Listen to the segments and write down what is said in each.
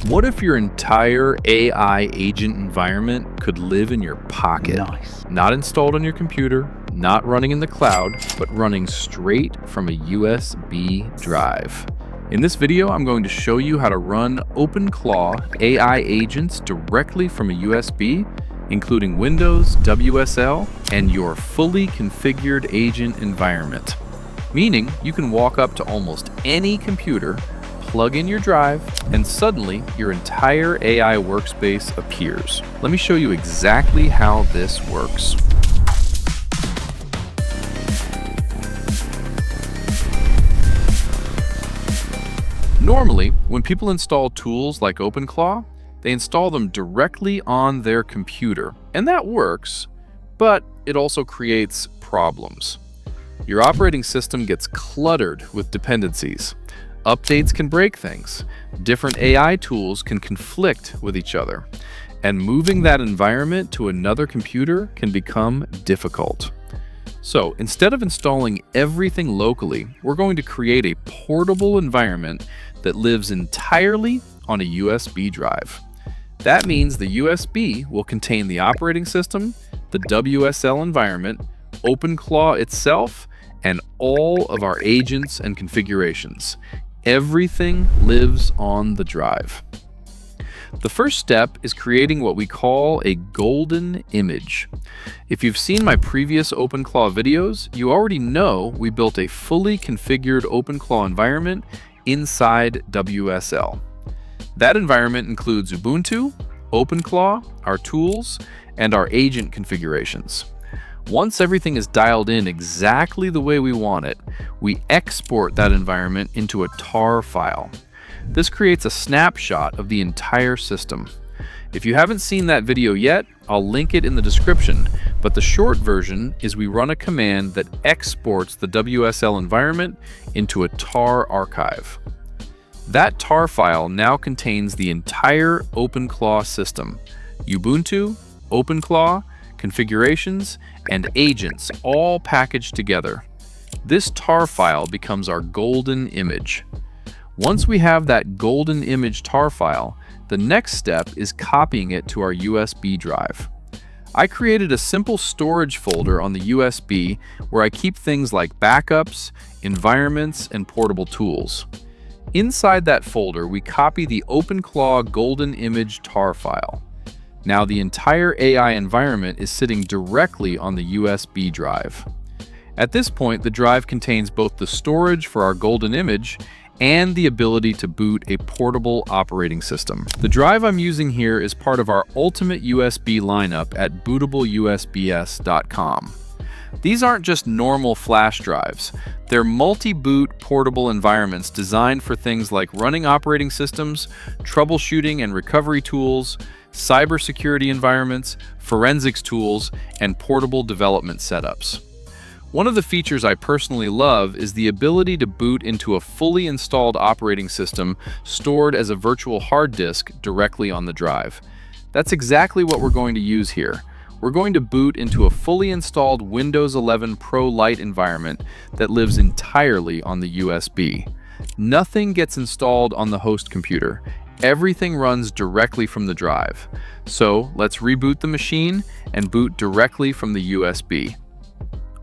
What if your entire AI agent environment could live in your pocket? Nice. Not installed on your computer, not running in the cloud, but running straight from a USB drive. In this video, I'm going to show you how to run OpenClaw AI agents directly from a USB, including Windows, WSL, and your fully configured agent environment. Meaning you can walk up to almost any computer, plug in your drive, and suddenly your entire AI workspace appears. Let me show you exactly how this works. Normally, when people install tools like OpenClaw, they install them directly on their computer, and that works, but it also creates problems. Your operating system gets cluttered with dependencies. Updates can break things, different AI tools can conflict with each other, and moving that environment to another computer can become difficult. So instead of installing everything locally, we're going to create a portable environment that lives entirely on a USB drive. That means the USB will contain the operating system, the WSL environment, OpenClaw itself, and all of our agents and configurations. Everything lives on the drive. The first step is creating what we call a golden image. If you've seen my previous OpenClaw videos, you already know we built a fully configured OpenClaw environment inside WSL. That environment includes Ubuntu, OpenClaw, our tools, and our agent configurations. Once everything is dialed in exactly the way we want it, we export that environment into a tar file. This creates a snapshot of the entire system. If you haven't seen that video yet, I'll link it in the description, but the short version is we run a command that exports the WSL environment into a tar archive. That tar file now contains the entire OpenClaw system, Ubuntu, OpenClaw, configurations, and agents all packaged together. This tar file becomes our golden image. Once we have that golden image tar file, the next step is copying it to our USB drive. I created a simple storage folder on the USB where I keep things like backups, environments, and portable tools. Inside that folder, we copy the OpenClaw golden image tar file. Now the entire AI environment is sitting directly on the USB drive. At this point, the drive contains both the storage for our golden image and the ability to boot a portable operating system. The drive I'm using here is part of our ultimate USB lineup at bootableusbs.com. These aren't just normal flash drives. They're multi-boot portable environments designed for things like running operating systems, troubleshooting and recovery tools, cybersecurity environments, forensics tools, and portable development setups. One of the features I personally love is the ability to boot into a fully installed operating system stored as a virtual hard disk directly on the drive. That's exactly what we're going to use here. We're going to boot into a fully installed Windows 11 Pro Lite environment that lives entirely on the USB. Nothing gets installed on the host computer. Everything runs directly from the drive. So let's reboot the machine and boot directly from the USB.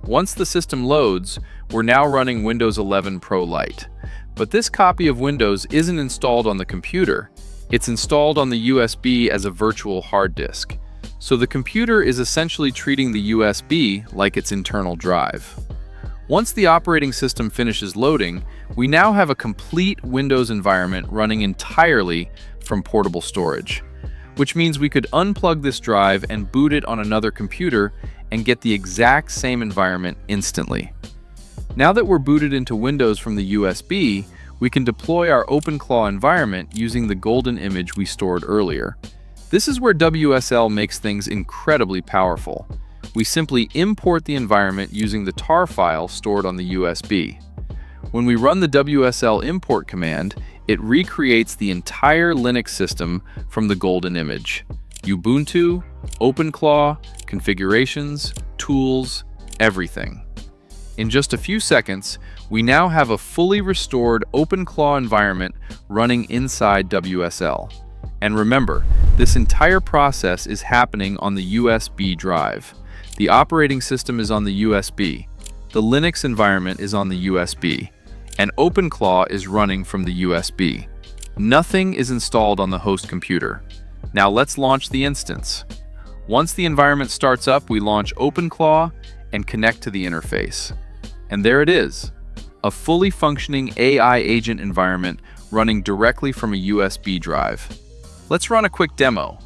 Once the system loads, we're now running Windows 11 Pro Lite. But this copy of Windows isn't installed on the computer. It's installed on the USB as a virtual hard disk. So the computer is essentially treating the USB like its internal drive. Once the operating system finishes loading, we now have a complete Windows environment running entirely from portable storage, which means we could unplug this drive and boot it on another computer and get the exact same environment instantly. Now that we're booted into Windows from the USB, we can deploy our OpenClaw environment using the golden image we stored earlier. This is where WSL makes things incredibly powerful. We simply import the environment using the tar file stored on the USB. When we run the WSL import command, it recreates the entire Linux system from the golden image. Ubuntu, OpenClaw, configurations, tools, everything. In just a few seconds, we now have a fully restored OpenClaw environment running inside WSL. And remember, this entire process is happening on the USB drive. The operating system is on the USB. The Linux environment is on the USB. And OpenClaw is running from the USB. Nothing is installed on the host computer. Now let's launch the instance. Once the environment starts up, we launch OpenClaw and connect to the interface. And there it is, a fully functioning AI agent environment running directly from a USB drive. Let's run a quick demo.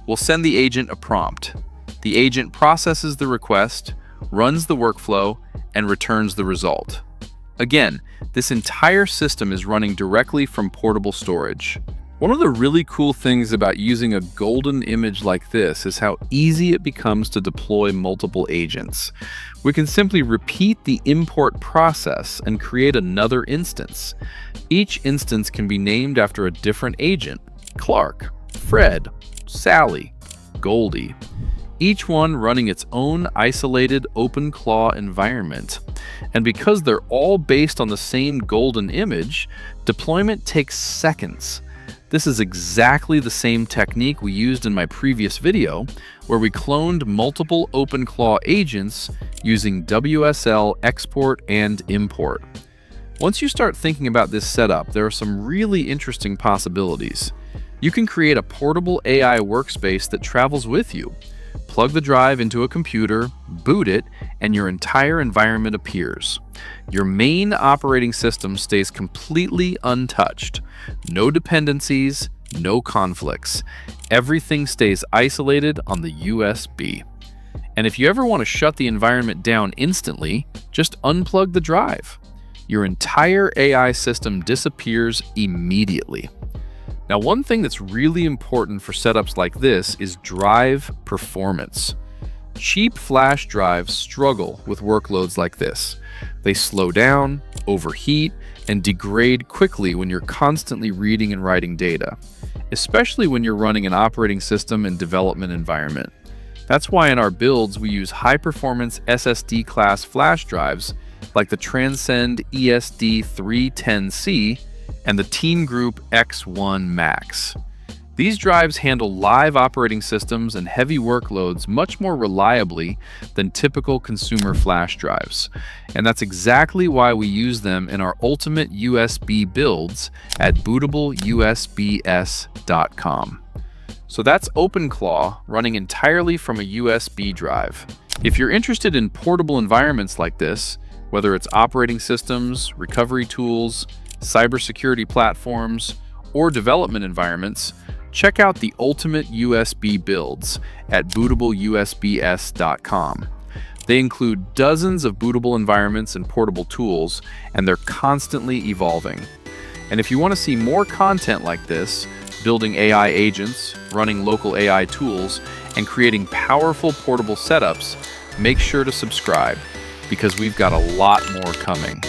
We'll send the agent a prompt. The agent processes the request, runs the workflow, and returns the result. Again, this entire system is running directly from portable storage. One of the really cool things about using a golden image like this is how easy it becomes to deploy multiple agents. We can simply repeat the import process and create another instance. Each instance can be named after a different agent: Clark, Fred, Sally, Goldie. Each one running its own isolated OpenClaw environment. And because they're all based on the same golden image, deployment takes seconds. This is exactly the same technique we used in my previous video, where we cloned multiple OpenClaw agents using WSL export and import. Once you start thinking about this setup, there are some really interesting possibilities. You can create a portable AI workspace that travels with you. Plug the drive into a computer, boot it, and your entire environment appears. Your main operating system stays completely untouched. No dependencies, no conflicts. Everything stays isolated on the USB. And if you ever want to shut the environment down instantly, just unplug the drive. Your entire AI system disappears immediately. Now, one thing that's really important for setups like this is drive performance. Cheap flash drives struggle with workloads like this. They slow down, overheat, and degrade quickly when you're constantly reading and writing data, especially when you're running an operating system and development environment. That's why in our builds we use high-performance SSD class flash drives like the Transcend ESD310C and the Team Group X1 Max. These drives handle live operating systems and heavy workloads much more reliably than typical consumer flash drives. And that's exactly why we use them in our ultimate USB builds at bootableusbs.com. So that's OpenClaw running entirely from a USB drive. If you're interested in portable environments like this, whether it's operating systems, recovery tools, cybersecurity platforms, or development environments, check out the ultimate USB builds at bootableusbs.com. They include dozens of bootable environments and portable tools, and they're constantly evolving. And if you want to see more content like this, building AI agents, running local AI tools, and creating powerful portable setups, make sure to subscribe, because we've got a lot more coming.